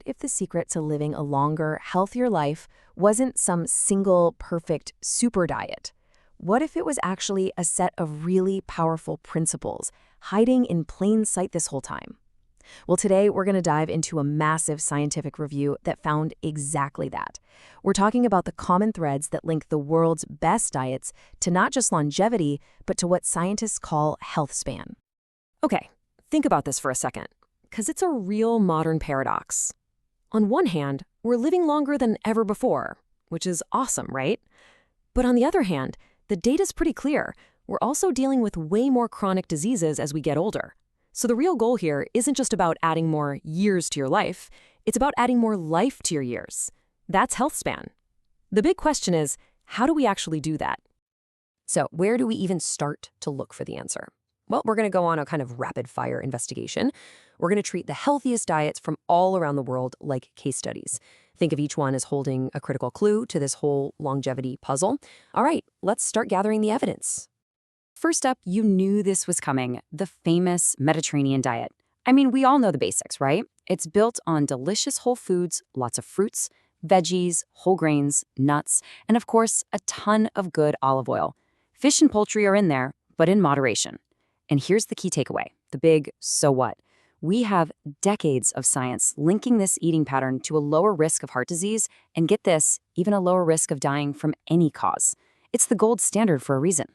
if the secret to living a longer, healthier life wasn't some single, perfect super diet? What if it was actually a set of really powerful principles hiding in plain sight this whole time? Well, today we're going to dive into a massive scientific review that found exactly that. We're talking about the common threads that link the world's best diets to not just longevity, but to what scientists call health span. Okay, think about this for a second, because it's a real modern paradox. On one hand, we're living longer than ever before, which is awesome, right? But on the other hand, the data's pretty clear. We're also dealing with way more chronic diseases as we get older. So the real goal here isn't just about adding more years to your life, it's about adding more life to your years. That's health span. The big question is, how do we actually do that? So where do we even start to look for the answer? Well, we're going to go on a kind of rapid-fire investigation. We're going to treat the healthiest diets from all around the world like case studies. Think of each one as holding a critical clue to this whole longevity puzzle. All right, let's start gathering the evidence. First up, you knew this was coming, the famous Mediterranean diet. I mean, we all know the basics, right? It's built on delicious whole foods, lots of fruits, veggies, whole grains, nuts, and of course, a ton of good olive oil. Fish and poultry are in there, but in moderation. And here's the key takeaway, the big so what. We have decades of science linking this eating pattern to a lower risk of heart disease, and get this, even a lower risk of dying from any cause. It's the gold standard for a reason.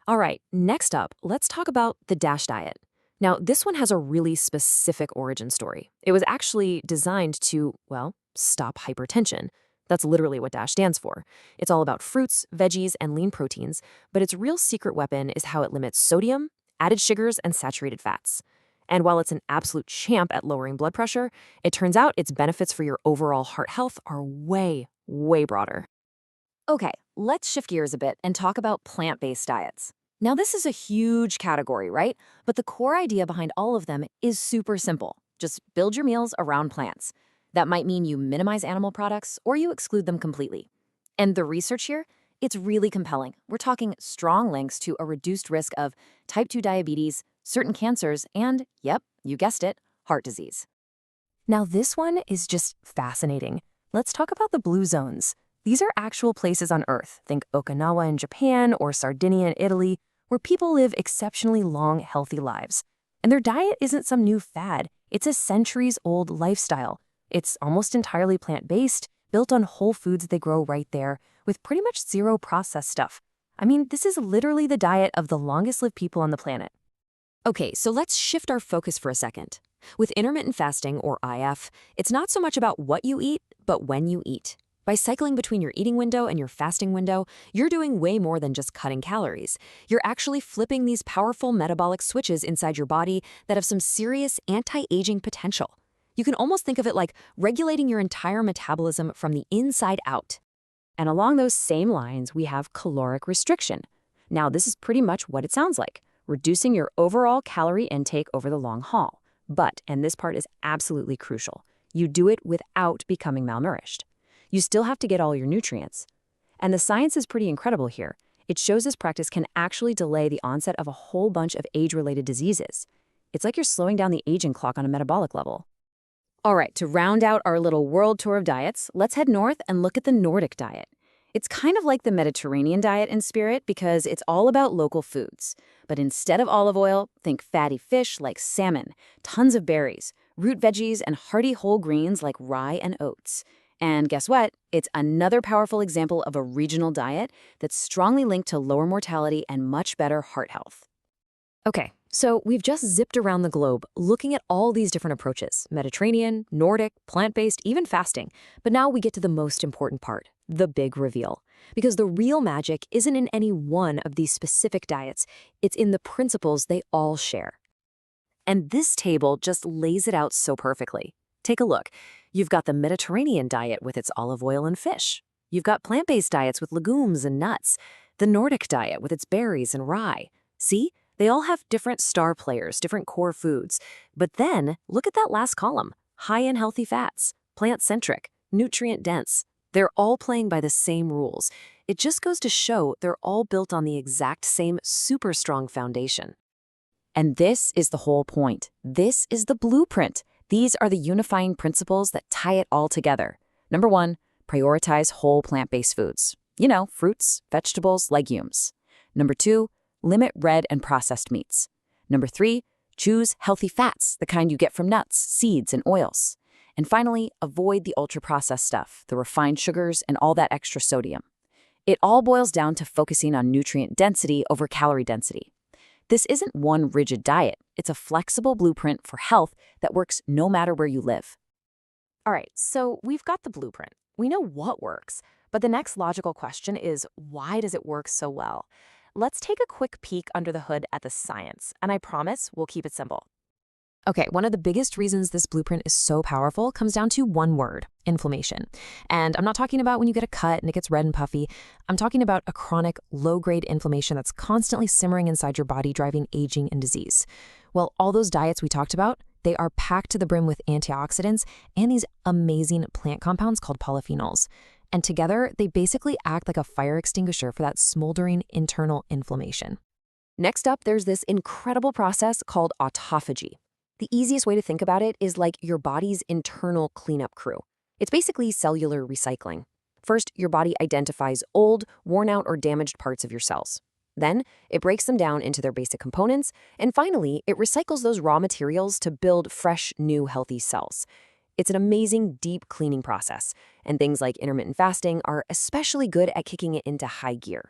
All right, next up, let's talk about the DASH diet. Now, this one has a really specific origin story. It was actually designed to, well, stop hypertension. That's literally what DASH stands for. It's all about fruits, veggies, and lean proteins, but its real secret weapon is how it limits sodium, added sugars, and saturated fats. And while it's an absolute champ at lowering blood pressure, it turns out its benefits for your overall heart health are way, way broader. Okay, let's shift gears a bit and talk about plant-based diets. Now, this is a huge category, right? But the core idea behind all of them is super simple. Just build your meals around plants. That might mean you minimize animal products or you exclude them completely. And the research here, it's really compelling. We're talking strong links to a reduced risk of type 2 diabetes, certain cancers, and, yep, you guessed it, heart disease. Now, this one is just fascinating. Let's talk about the blue zones. These are actual places on Earth, think Okinawa in Japan or Sardinia in Italy, where people live exceptionally long, healthy lives. And their diet isn't some new fad, it's a centuries-old lifestyle. It's almost entirely plant-based, built on whole foods they grow right there, with pretty much zero processed stuff. I mean, this is literally the diet of the longest-lived people on the planet. Okay, so let's shift our focus for a second. With intermittent fasting, or IF, it's not so much about what you eat, but when you eat. By cycling between your eating window and your fasting window, you're doing way more than just cutting calories. You're actually flipping these powerful metabolic switches inside your body that have some serious anti-aging potential. You can almost think of it like regulating your entire metabolism from the inside out. And along those same lines, we have caloric restriction. Now, this is pretty much what it sounds like, reducing your overall calorie intake over the long haul. But, and this part is absolutely crucial, you do it without becoming malnourished. You still have to get all your nutrients. And the science is pretty incredible here. It shows this practice can actually delay the onset of a whole bunch of age-related diseases. It's like you're slowing down the aging clock on a metabolic level. All right, to round out our little world tour of diets, let's head north and look at the Nordic diet. It's kind of like the Mediterranean diet in spirit because it's all about local foods. But instead of olive oil, think fatty fish like salmon, tons of berries, root veggies, and hearty whole grains like rye and oats. And guess what? It's another powerful example of a regional diet that's strongly linked to lower mortality and much better heart health. Okay, so we've just zipped around the globe looking at all these different approaches, Mediterranean, Nordic, plant-based, even fasting. But now we get to the most important part, the big reveal. Because the real magic isn't in any one of these specific diets, it's in the principles they all share. And this table just lays it out so perfectly. Take a look. You've got the Mediterranean diet with its olive oil and fish. You've got plant-based diets with legumes and nuts. The Nordic diet with its berries and rye. See? They all have different star players, different core foods. But then, look at that last column. High in healthy fats, plant-centric, nutrient-dense. They're all playing by the same rules. It just goes to show they're all built on the exact same super strong foundation. And this is the whole point. This is the blueprint. These are the unifying principles that tie it all together. Number 1, prioritize whole plant-based foods. Fruits, vegetables, legumes. Number 2, limit red and processed meats. Number 3, choose healthy fats, the kind you get from nuts, seeds, and oils. And finally, avoid the ultra-processed stuff, the refined sugars, and all that extra sodium. It all boils down to focusing on nutrient density over calorie density. This isn't one rigid diet. It's a flexible blueprint for health that works no matter where you live. All right, so we've got the blueprint. We know what works, but the next logical question is, why does it work so well? Let's take a quick peek under the hood at the science, and I promise we'll keep it simple. Okay, one of the biggest reasons this blueprint is so powerful comes down to one word: inflammation. And I'm not talking about when you get a cut and it gets red and puffy. I'm talking about a chronic, low-grade inflammation that's constantly simmering inside your body, driving aging and disease. Well, all those diets we talked about, they are packed to the brim with antioxidants and these amazing plant compounds called polyphenols. And together, they basically act like a fire extinguisher for that smoldering internal inflammation. Next up, there's this incredible process called autophagy. The easiest way to think about it is like your body's internal cleanup crew. It's basically cellular recycling. First, your body identifies old, worn out, or damaged parts of your cells. Then, it breaks them down into their basic components, and finally, it recycles those raw materials to build fresh, new, healthy cells. It's an amazing, deep cleaning process, and things like intermittent fasting are especially good at kicking it into high gear.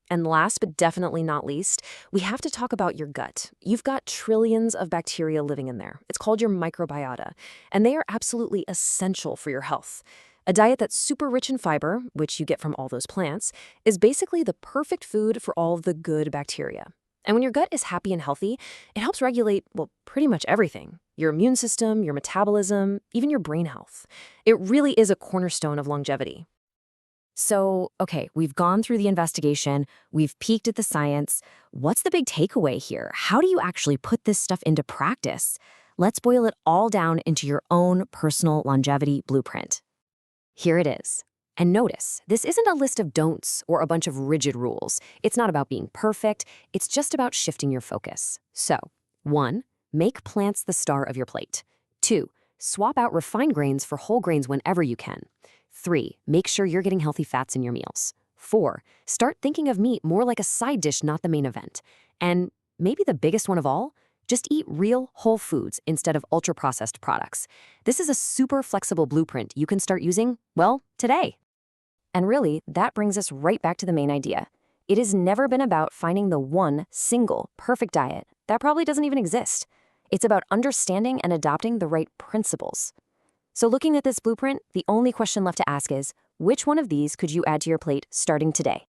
And last but definitely not least, we have to talk about your gut. You've got trillions of bacteria living in there. It's called your microbiota, and they are absolutely essential for your health. A diet that's super rich in fiber, which you get from all those plants, is basically the perfect food for all of the good bacteria. And when your gut is happy and healthy, it helps regulate, well, pretty much everything. Your immune system, your metabolism, even your brain health. It really is a cornerstone of longevity. So, okay, we've gone through the investigation, we've peeked at the science. What's the big takeaway here? How do you actually put this stuff into practice? Let's boil it all down into your own personal longevity blueprint. Here it is. And notice, this isn't a list of don'ts or a bunch of rigid rules. It's not about being perfect, it's just about shifting your focus. So, 1, make plants the star of your plate. 2, swap out refined grains for whole grains whenever you can. 3, make sure you're getting healthy fats in your meals. 4, start thinking of meat more like a side dish, not the main event. And maybe the biggest one of all, just eat real, whole foods instead of ultra-processed products. This is a super flexible blueprint you can start using, well, today. And really, that brings us right back to the main idea. It has never been about finding the one single perfect diet. That probably doesn't even exist. It's about understanding and adopting the right principles. So looking at this blueprint, the only question left to ask is, which one of these could you add to your plate starting today?